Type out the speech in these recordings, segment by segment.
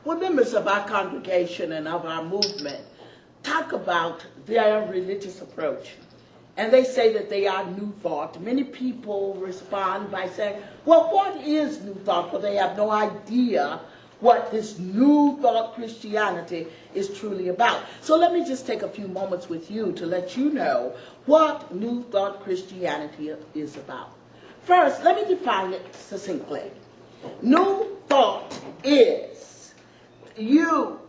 when members of our congregation and of our movement talk about their religious approach, and they say that they are New Thought, many people respond by saying, well, what is New Thought? Well, they have no idea what this New Thought Christianity is truly about. So let me just take a few moments with you to let you know what New Thought Christianity is about. First, let me define it succinctly. New Thought is used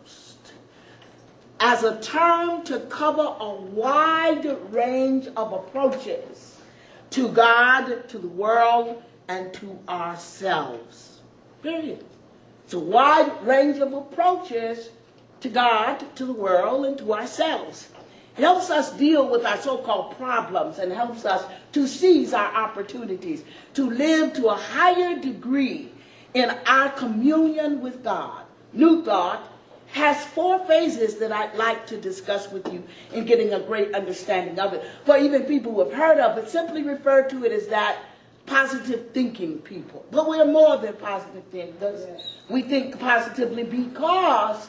as a term to cover a wide range of approaches to God, to the world, and to ourselves. Period. It's a wide range of approaches to God, to the world, and to ourselves. It helps us deal with our so-called problems and helps us to seize our opportunities, to live to a higher degree in our communion with God. New Thought has 4 phases that I'd like to discuss with you in getting a great understanding of it. For even people who have heard of it, simply refer to it as that positive thinking people. But we're more than positive thinkers. We think positively because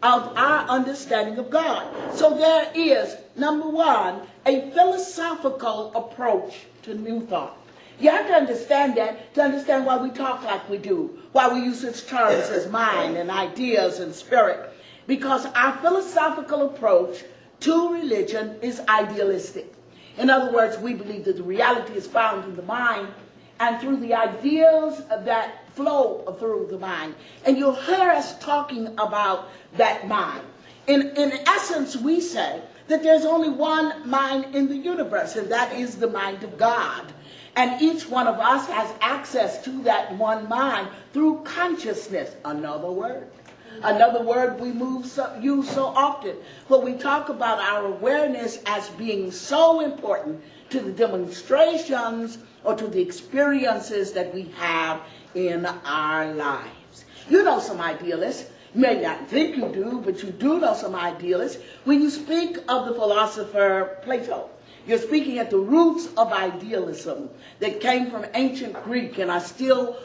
of our understanding of God. So there is, number 1, a philosophical approach to New Thought. You have to understand that to understand why we talk like we do, why we use such terms as mind and ideas and spirit. Because our philosophical approach to religion is idealistic. In other words, we believe that the reality is found in the mind and through the ideas that flow through the mind. And you'll hear us talking about that mind. In essence, we say that there's only one mind in the universe, and that is the mind of God. And each one of us has access to that one mind through consciousness. Another word we use so often. But we talk about our awareness as being so important to the demonstrations or to the experiences that we have in our lives. You know some idealists. You may not think you do, but you do know some idealists. When you speak of the philosopher Plato, you're speaking at the roots of idealism that came from ancient Greek and are still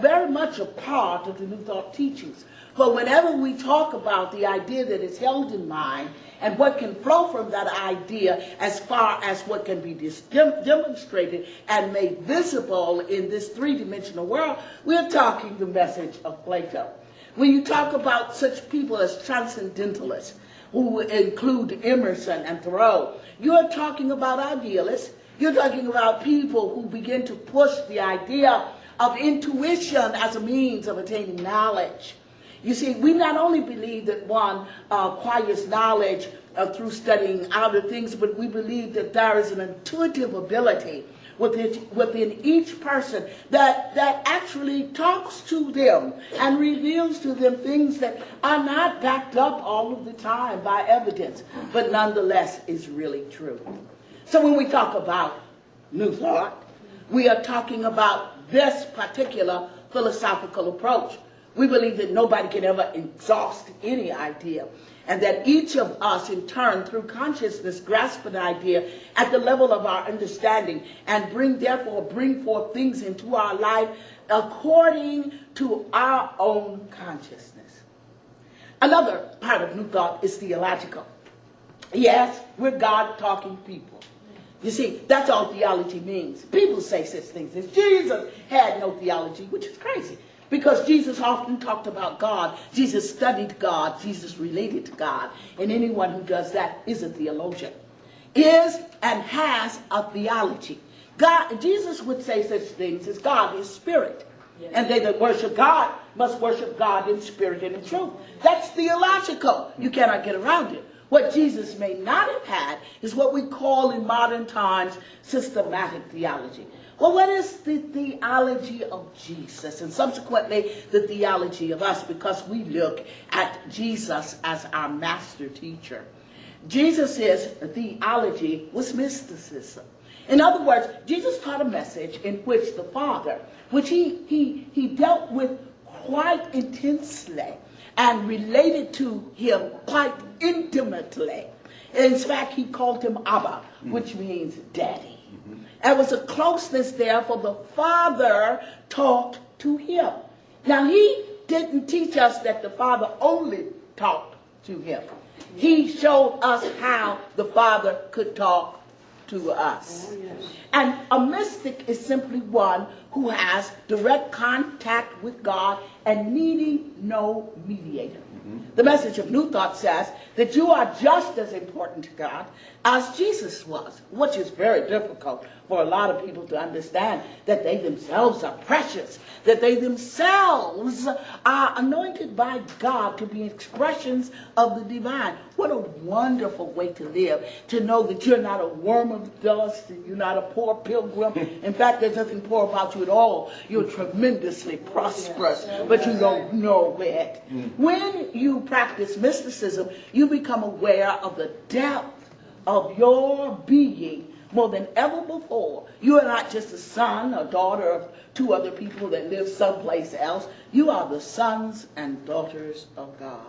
very much a part of the New Thought teachings. But whenever we talk about the idea that is held in mind and what can flow from that idea as far as what can be demonstrated and made visible in this 3-dimensional world, we're talking the message of Plato. When you talk about such people as transcendentalists, who include Emerson and Thoreau, you're talking about idealists. You're talking about people who begin to push the idea of intuition as a means of attaining knowledge. You see, we not only believe that one acquires knowledge through studying outer things, but we believe that there is an intuitive ability within each person that actually talks to them and reveals to them things that are not backed up all of the time by evidence, but nonetheless is really true. So when we talk about New Thought, we are talking about this particular philosophical approach. We believe that nobody can ever exhaust any idea, and that each of us in turn through consciousness grasp an idea at the level of our understanding and bring forth things into our life according to our own consciousness. Another part of New Thought is theological. Yes, we're God-talking people. You see, that's all theology means. People say such things as Jesus had no theology, which is crazy. Because Jesus often talked about God. Jesus studied God. Jesus related to God. And anyone who does that is a theologian. Is and has a theology. Jesus would say such things as God is spirit. Yes. And they that worship God must worship God in spirit and in truth. That's theological. You cannot get around it. What Jesus may not have had is what we call in modern times systematic theology. Well, what is the theology of Jesus and subsequently the theology of us, because we look at Jesus as our master teacher? Jesus' theology was mysticism. In other words, Jesus taught a message in which the Father, which he dealt with quite intensely and related to him quite intimately. In fact, he called him Abba, which means daddy. There was a closeness there, for the Father talked to him. Now, he didn't teach us that the Father only talked to him. He showed us how the Father could talk to us. And a mystic is simply one who has direct contact with God and needing no mediator. The Message of New Thought says that you are just as important to God as Jesus was, which is very difficult for a lot of people to understand, that they themselves are precious, that they themselves are anointed by God to be expressions of the divine. What a wonderful way to live, to know that you're not a worm of dust and you're not a poor pilgrim. In fact, there's nothing poor about you at all. You're tremendously prosperous, but you don't know it. When you practice mysticism, you become aware of the depth of your being more than ever before. You are not just a son or daughter of two other people that live someplace else. You are the sons and daughters of God.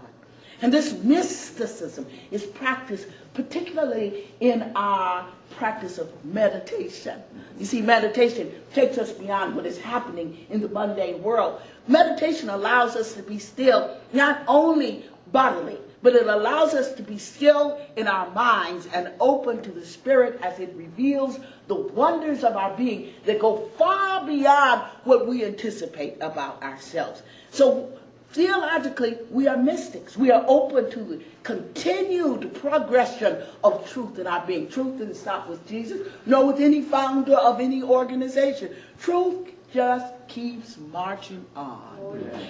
And this mysticism is practiced particularly in our practice of meditation. You see, meditation takes us beyond what is happening in the mundane world. Meditation allows us to be still, not only bodily, but it allows us to be still in our minds and open to the Spirit as it reveals the wonders of our being that go far beyond what we anticipate about ourselves. So theologically, we are mystics. We are open to the continued progression of truth in our being. Truth didn't stop with Jesus, nor with any founder of any organization. Truth just keeps marching on.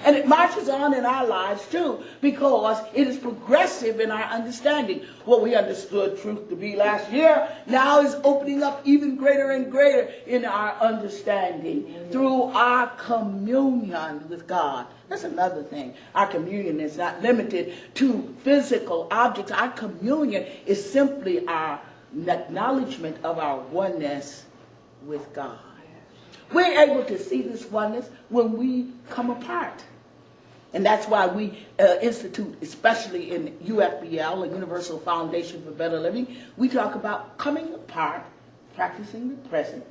And it marches on in our lives too, because it is progressive in our understanding. What we understood truth to be last year now is opening up even greater and greater in our understanding through our communion with God. That's another thing. Our communion is not limited to physical objects. Our communion is simply our acknowledgement of our oneness with God. We're able to see this oneness when we come apart. And that's why we institute, especially in UFBL, a Universal Foundation for Better Living, we talk about coming apart, practicing the present,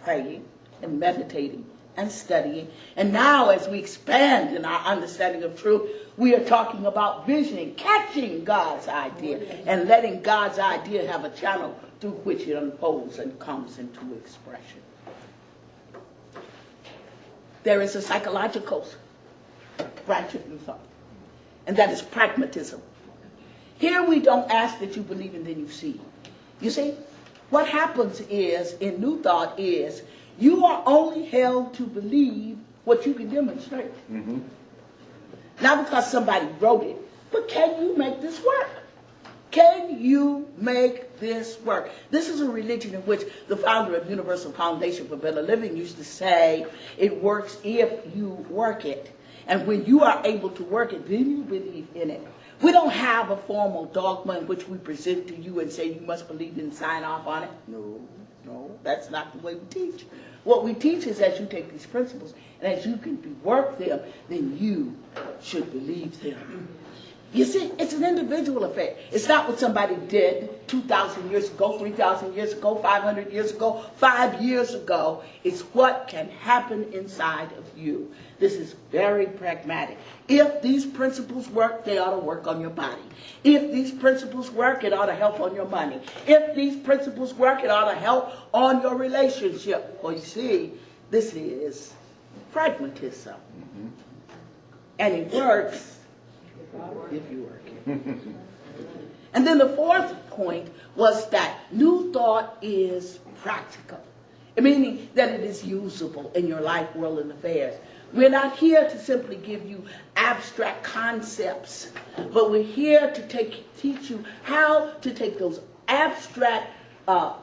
praying and meditating and studying. And now as we expand in our understanding of truth, we are talking about visioning, catching God's idea, and letting God's idea have a channel through which it unfolds and comes into expression. There is a psychological branch of New Thought, and that is pragmatism. Here we don't ask that you believe and then you see. You see, what happens is, in New Thought, is you are only held to believe what you can demonstrate. Not because somebody wrote it, but can you make this work? Can you make this work? This is a religion in which the founder of Universal Foundation for Better Living used to say, it works if you work it. And when you are able to work it, then you believe in it. We don't have a formal dogma in which we present to you and say you must believe and sign off on it. No, that's not the way we teach. What we teach is as you take these principles and as you can work them, then you should believe them. You see, it's an individual affair. It's not what somebody did 2,000 years ago, 3,000 years ago, 500 years ago, 5 years ago. It's what can happen inside of you. This is very pragmatic. If these principles work, they ought to work on your body. If these principles work, it ought to help on your money. If these principles work, it ought to help on your relationship. Well, you see, this is pragmatism. And it works if you work it. And then the fourth point was that New Thought is practical, meaning that it is usable in your life, world, and affairs. We're not here to simply give you abstract concepts, but we're here to teach you how to take those abstract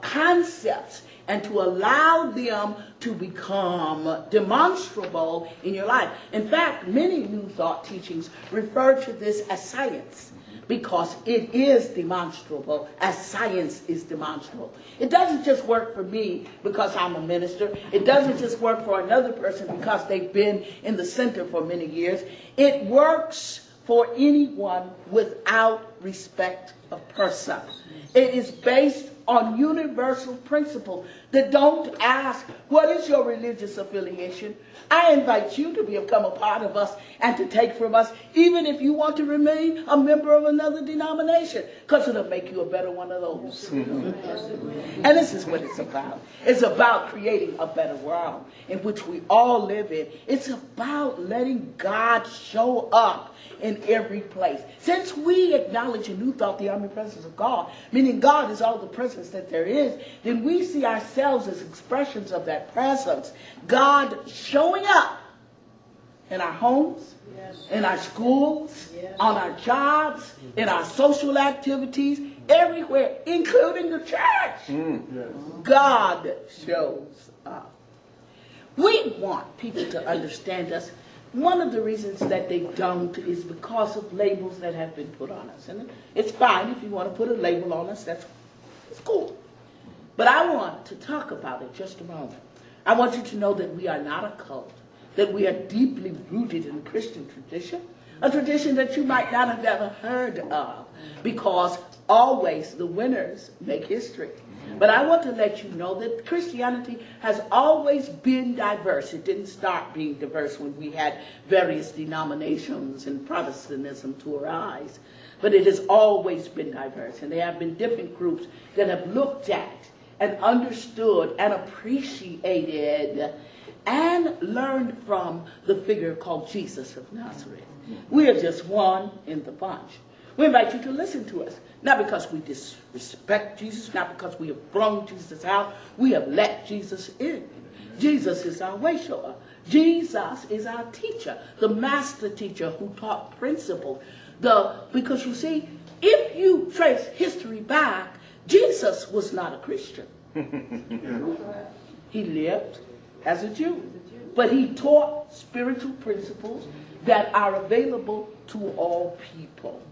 concepts and to allow them to become demonstrable in your life. In fact, many New Thought teachings refer to this as science, because it is demonstrable as science is demonstrable. It doesn't just work for me because I'm a minister. It doesn't just work for another person because they've been in the center for many years. It works for anyone without respect of person. It is based on universal principles that don't ask, what is your religious affiliation? I invite you to become a part of us and to take from us, even if you want to remain a member of another denomination, because it'll make you a better one of those. And this is what it's about. It's about creating a better world in which we all live in. It's about letting God show up in every place. Since we acknowledge in New Thought the omnipresence of God, meaning God is all the presence that there is, then we see ourselves as expressions of that presence. God showing up in our homes, in our schools, on our jobs, in our social activities, everywhere, including the church. God shows up. We want people to understand us. One of the reasons that they don't is because of labels that have been put on us. And it's fine if you want to put a label on us, it's cool. But I want to talk about it just a moment. I want you to know that we are not a cult, that we are deeply rooted in Christian tradition, a tradition that you might not have ever heard of, because always the winners make history. But I want to let you know that Christianity has always been diverse. It didn't start being diverse when we had various denominations and Protestantism to arise. But it has always been diverse. And there have been different groups that have looked at and understood and appreciated and learned from the figure called Jesus of Nazareth. We are just one in the bunch. We invite you to listen to us. Not because we disrespect Jesus, not because we have thrown Jesus out. We have let Jesus in. Jesus is our way shower. Jesus is our teacher, the master teacher who taught principles. Because you see, if you trace history back, Jesus was not a Christian. He lived as a Jew. But he taught spiritual principles that are available to all people.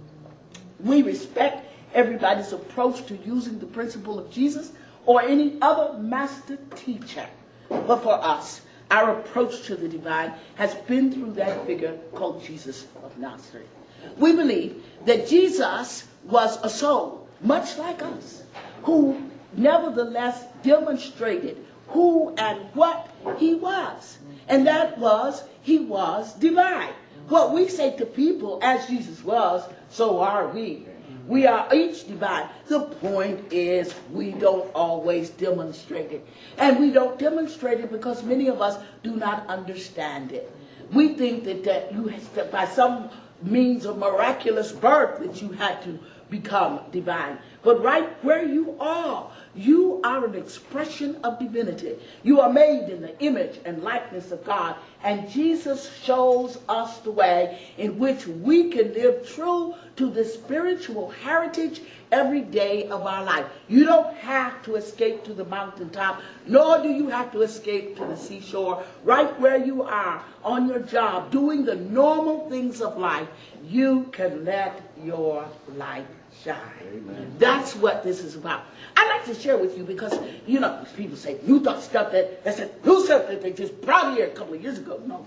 We respect everybody's approach to using the principle of Jesus or any other master teacher. But for us, our approach to the divine has been through that figure called Jesus of Nazareth. We believe that Jesus was a soul, much like us, who nevertheless demonstrated who and what he was. And that was, he was divine. What we say to people, as Jesus was, so are we. We are each divine. The point is, we don't always demonstrate it. And we don't demonstrate it because many of us do not understand it. We think that you have, by some means of miraculous birth, that you had to become divine. But right where you are an expression of divinity. You are made in the image and likeness of God. And Jesus shows us the way in which we can live true to the spiritual heritage every day of our life. You don't have to escape to the mountaintop, nor do you have to escape to the seashore. Right where you are, on your job, doing the normal things of life, you can let your light shine. Amen. That's what this is about. I'd like to share with you because, you know, people say, New Thought stuff that's a new stuff that they just brought here a couple of years ago. No.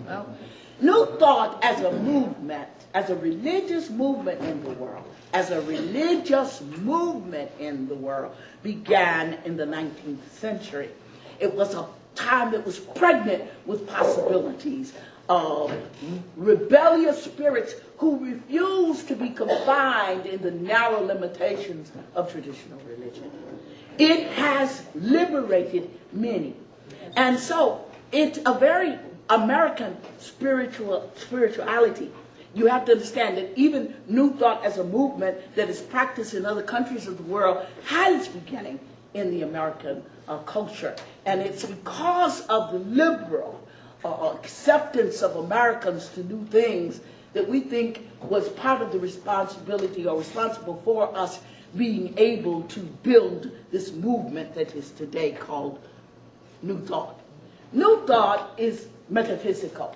Well, New Thought as a movement, as a religious movement in the world, began in the 19th century. It was a time that was pregnant with possibilities of rebellious spirits who refused to be confined in the narrow limitations of traditional religion. It has liberated many. And so it's a very American spirituality. You have to understand that even New Thought as a movement that is practiced in other countries of the world had its beginning in the American culture. And it's because of the liberal acceptance of Americans to do things that we think was part of the responsibility or responsible for us being able to build this movement that is today called New Thought. New Thought is metaphysical.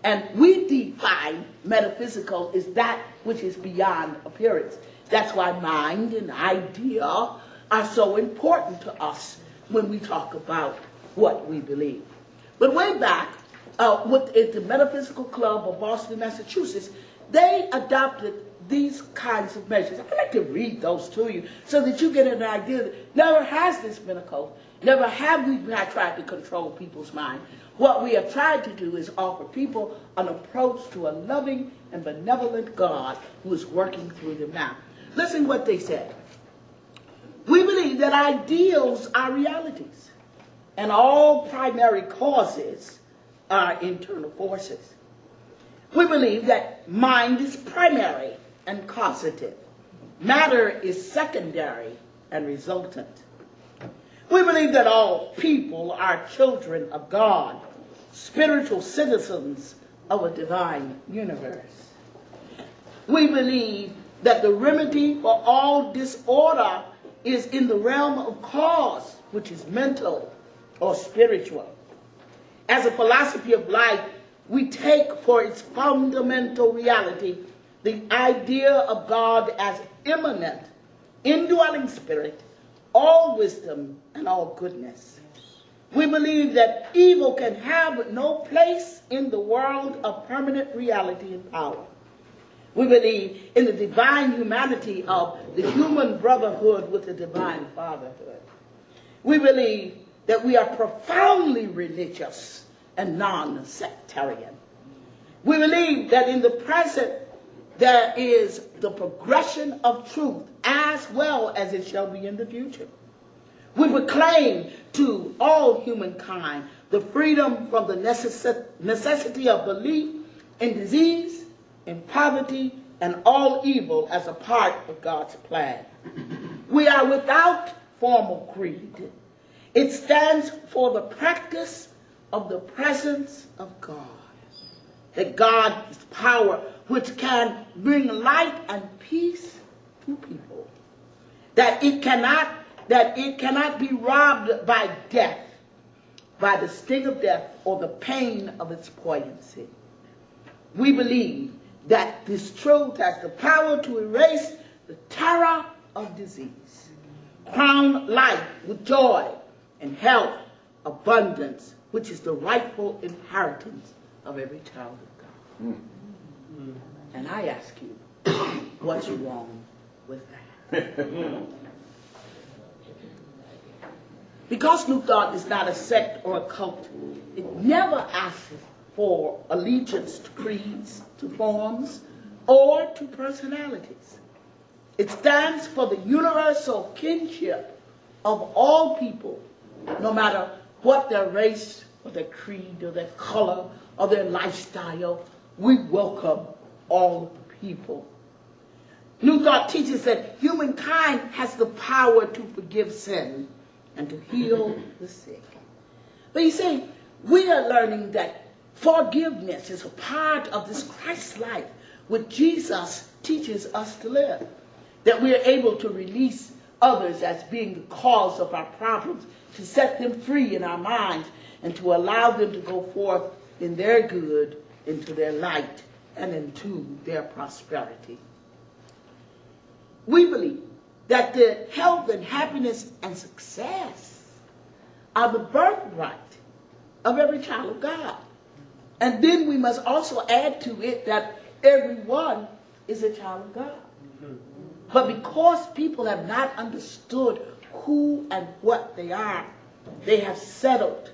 And we define metaphysical as that which is beyond appearance. That's why mind and idea are so important to us when we talk about what we believe. But way back, with the Metaphysical Club of Boston, Massachusetts, they adopted these kinds of measures. I'd like to read those to you so that you get an idea that never has this been a cult. Never have we tried to control people's mind. What we have tried to do is offer people an approach to a loving and benevolent God who is working through them now. Listen what they said. We believe that ideals are realities, and all primary causes are internal forces. We believe that mind is primary and causative. Matter is secondary and resultant. We believe that all people are children of God, spiritual citizens of a divine universe. We believe that the remedy for all disorder is in the realm of cause, which is mental or spiritual. As a philosophy of life, we take for its fundamental reality the idea of God as immanent, indwelling spirit, all wisdom and all goodness. We believe that evil can have no place in the world of permanent reality and power. We believe in the divine humanity of the human brotherhood with the divine fatherhood. We believe that we are profoundly religious and non-sectarian. We believe that in the present there is the progression of truth as well as it shall be in the future. We proclaim to all humankind the freedom from the necessity of belief in disease, in poverty, and all evil as a part of God's plan. We are without formal creed. It stands for the practice of the presence of God. That God is power which can bring light and peace to people. That it cannot be robbed by death, by the sting of death or the pain of its poignancy. We believe that this truth has the power to erase the terror of disease, crown life with joy and health, abundance, which is the rightful inheritance of every child of God. And I ask you, what's wrong with that? Because New Thought is not a sect or a cult, it never asks for allegiance to creeds, to forms, or to personalities. It stands for the universal kinship of all people, no matter what their race, or their creed, or their color, or their lifestyle. We welcome all people. New Thought teaches that humankind has the power to forgive sin and to heal the sick. But you see, we are learning that forgiveness is a part of this Christ life which Jesus teaches us to live. That we are able to release others as being the cause of our problems, to set them free in our minds, and to allow them to go forth in their good, into their light, and into their prosperity. We believe that the health and happiness and success are the birthright of every child of God. And then we must also add to it that everyone is a child of God. But because people have not understood who and what they are, they have settled.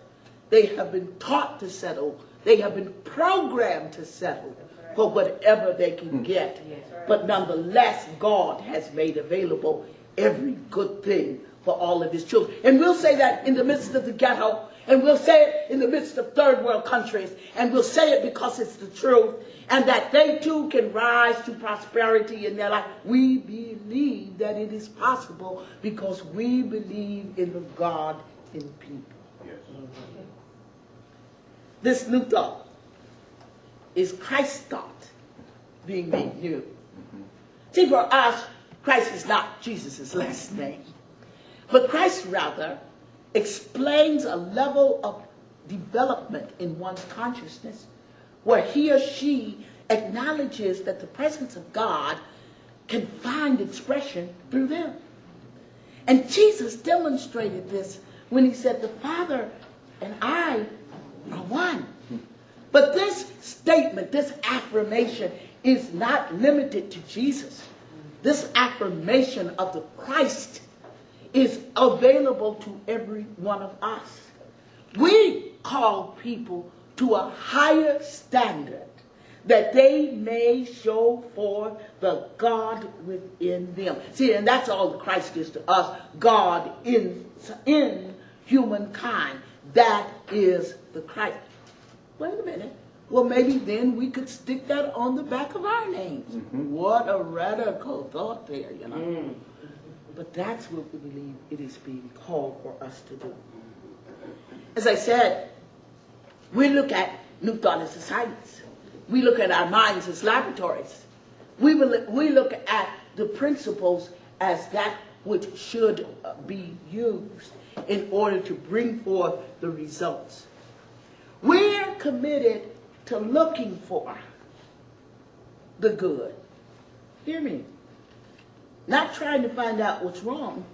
They have been taught to settle. They have been programmed to settle for whatever they can get. But nonetheless, God has made available every good thing for all of his children. And we'll say that in the midst of the ghetto, and we'll say it in the midst of third world countries, and we'll say it because it's the truth, and that they too can rise to prosperity in their life. We believe that it is possible because we believe in the God in people. Yes. This new thought is Christ's thought being made new. See, for us, Christ is not Jesus' last name, but Christ rather explains a level of development in one's consciousness where he or she acknowledges that the presence of God can find expression through them. And Jesus demonstrated this when he said, the Father and I are one. But this statement, this affirmation is not limited to Jesus. This affirmation of the Christ is available to every one of us. We call people to a higher standard that they may show forth the God within them. See, and that's all that Christ is to us, God in humankind. That is the Christ. Wait a minute. Well, maybe then we could stick that on the back of our names. What a radical thought there, you know. But that's what we believe it is being called for us to do. As I said, we look at New Thought as a science. We look at our minds as laboratories. We look at the principles as that which should be used in order to bring forth the results. We're committed to looking for the good. Hear me. Not trying to find out what's wrong,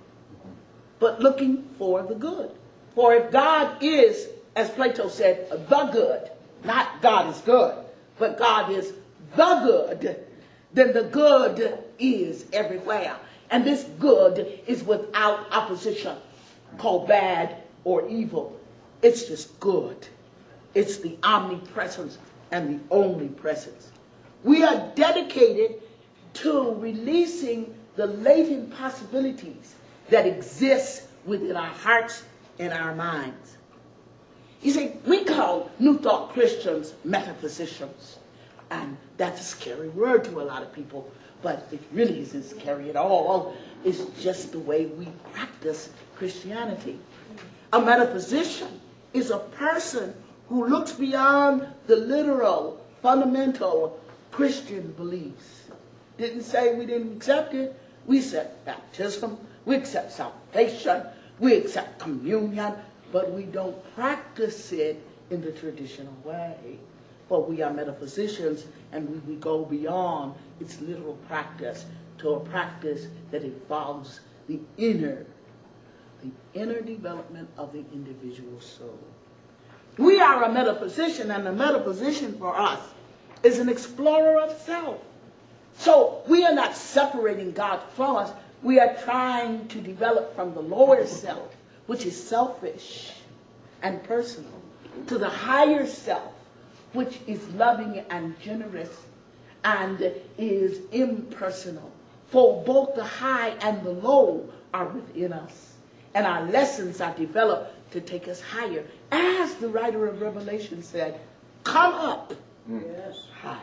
but looking for the good. For if God is, as Plato said, the good, not God is good, but God is the good, then the good is everywhere. And this good is without opposition, called bad or evil. It's just good. It's the omnipresence and the omnipresence. We are dedicated to releasing the latent possibilities that exist within our hearts and our minds. You see, we call New Thought Christians metaphysicians. And that's a scary word to a lot of people, but it really isn't scary at all. It's just the way we practice Christianity. A metaphysician is a person who looks beyond the literal, fundamental Christian beliefs. Didn't say we didn't accept it. We accept baptism, we accept salvation, we accept communion, but we don't practice it in the traditional way. But we are metaphysicians, and we go beyond its literal practice to a practice that involves the inner development of the individual soul. We are a metaphysician, and a metaphysician for us is an explorer of self. So we are not separating God from us. We are trying to develop from the lower self, which is selfish and personal, to the higher self, which is loving and generous and is impersonal. For both the high and the low are within us. And our lessons are developed to take us higher. As the writer of Revelation said, come up higher.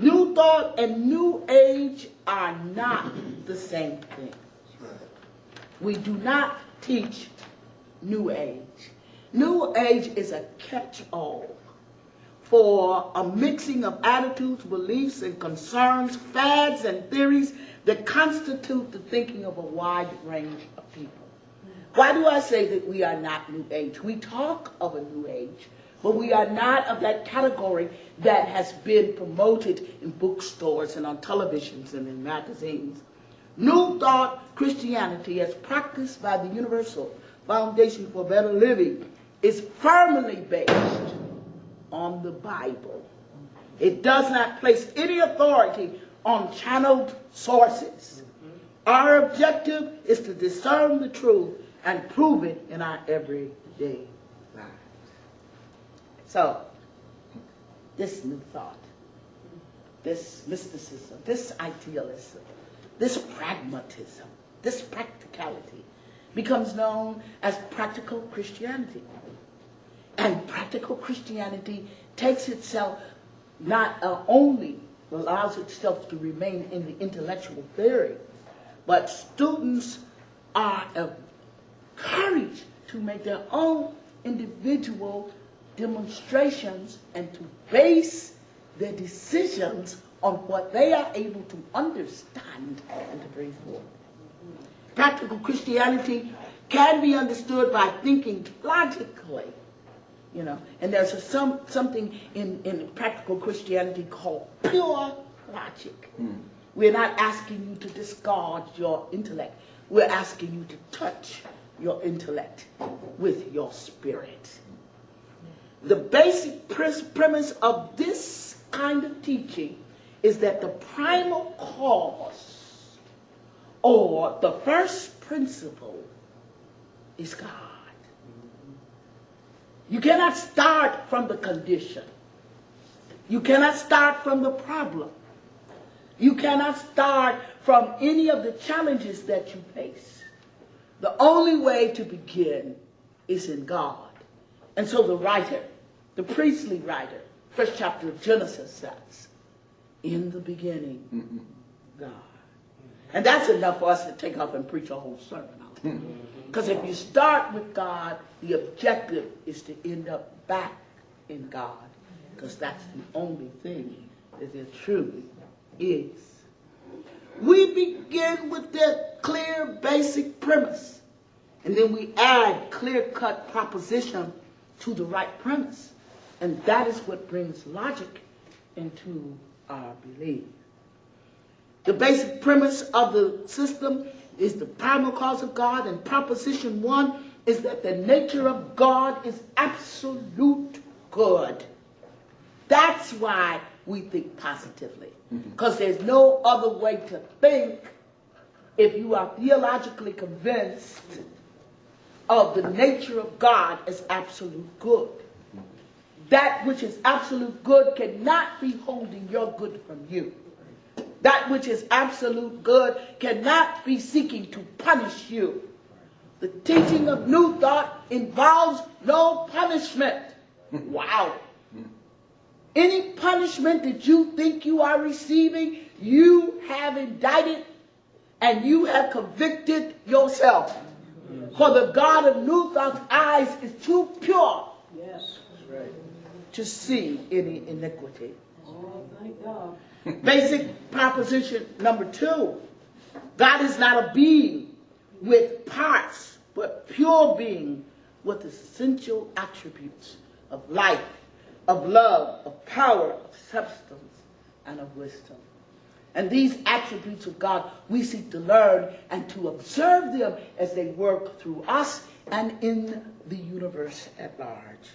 New Thought and New Age are not the same thing. We do not teach New Age. New Age is a catch-all for a mixing of attitudes, beliefs, and concerns, fads, and theories that constitute the thinking of a wide range of people. Why do I say that we are not New Age? We talk of a New Age, but we are not of that category that has been promoted in bookstores and on televisions and in magazines. New Thought Christianity, as practiced by the Universal Foundation for Better Living, is firmly based on the Bible. It does not place any authority on channeled sources. Our objective is to discern the truth and prove it in our everyday lives. So, this new thought, this mysticism, this idealism, this pragmatism, this practicality becomes known as practical Christianity. And practical Christianity takes itself, not only allows itself to remain in the intellectual theory, but students are encouraged to make their own individual demonstrations and to base their decisions on what they are able to understand and to bring forth. Practical Christianity can be understood by thinking logically, you know, and there's something in practical Christianity called pure logic. We're not asking you to discard your intellect. We're asking you to touch your intellect with your spirit. The basic premise of this kind of teaching is that the primal cause or the first principle is God. You cannot start from the condition. You cannot start from the problem. You cannot start from any of the challenges that you face. The only way to begin is in God. And so the writer, the priestly writer, first chapter of Genesis says, in the beginning, God. And that's enough for us to take up and preach a whole sermon on. Because if you start with God, the objective is to end up back in God. Because that's the only thing that there truly is. We begin with that clear basic premise. And then we add clear-cut proposition to the right premise. And that is what brings logic into our belief. The basic premise of the system is the primal cause of God, and proposition 1 is that the nature of God is absolute good. That's why we think positively, because there's no other way to think if you are theologically convinced of the nature of God as absolute good. That which is absolute good cannot be holding your good from you. That which is absolute good cannot be seeking to punish you. The teaching of New Thought involves no punishment. Wow. Any punishment that you think you are receiving, you have indicted and you have convicted yourself. For the God of New Thought's eyes is too pure to see any iniquity. Oh, thank God. Basic proposition number 2. God is not a being with parts, but pure being with essential attributes of life, of love, of power, of substance, and of wisdom. And these attributes of God, we seek to learn and to observe them as they work through us and in the universe at large.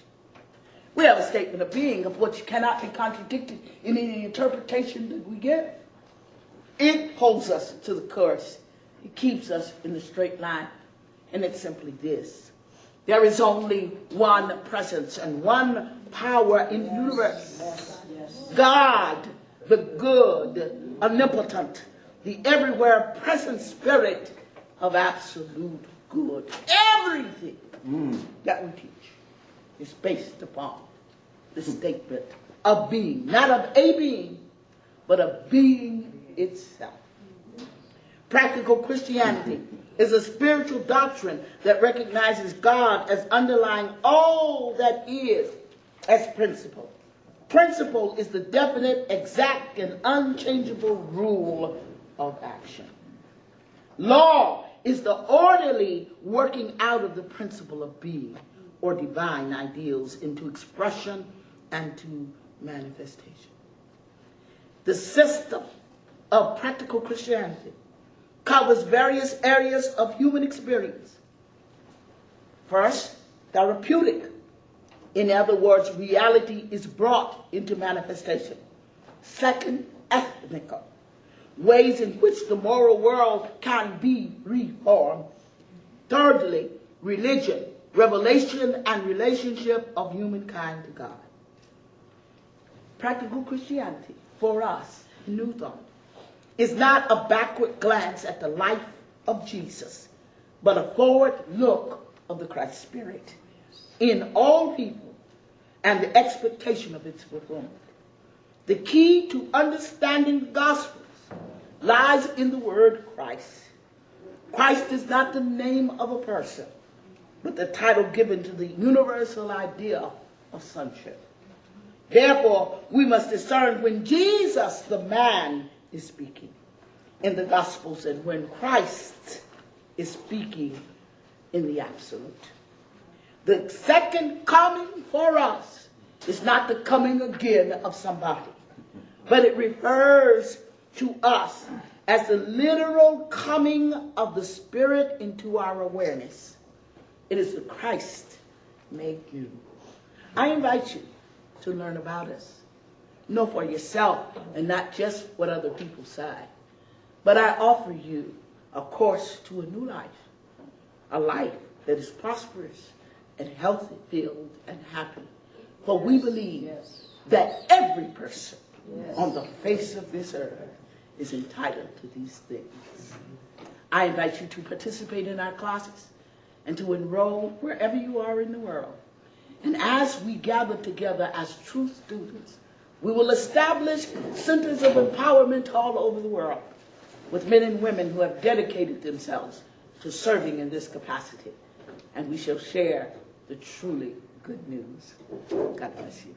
We have a statement of being of which cannot be contradicted in any interpretation that we give. It holds us to the course. It keeps us in the straight line. And it's simply this. There is only one presence and one power in the universe. God, the good, omnipotent, the everywhere present spirit of absolute good. Everything that we teach is based upon the statement of being, not of a being, but of being itself. Practical Christianity is a spiritual doctrine that recognizes God as underlying all that is as principle. Principle is the definite, exact, and unchangeable rule of action. Law is the orderly working out of the principle of being, or divine ideals, into expression and to manifestation. The system of practical Christianity covers various areas of human experience. First, therapeutic. In other words, reality is brought into manifestation. Second, ethnical. Ways in which the moral world can be reformed. Thirdly, religion, revelation and relationship of humankind to God. Practical Christianity, for us, New Thought, is not a backward glance at the life of Jesus, but a forward look of the Christ Spirit in all people and the expectation of its fulfillment. The key to understanding the Gospels lies in the word Christ. Christ is not the name of a person, but the title given to the universal idea of sonship. Therefore, we must discern when Jesus, the man, is speaking in the Gospels and when Christ is speaking in the absolute. The second coming for us is not the coming again of somebody, but it refers to us as the literal coming of the Spirit into our awareness. It is the Christ made new. I invite you to learn about us. Know for yourself and not just what other people say. But I offer you a course to a new life, a life that is prosperous and healthy, filled, and happy. For we believe that every person on the face of this earth is entitled to these things. I invite you to participate in our classes and to enroll wherever you are in the world. And as we gather together as true students, we will establish centers of empowerment all over the world with men and women who have dedicated themselves to serving in this capacity. And we shall share the truly good news. God bless you.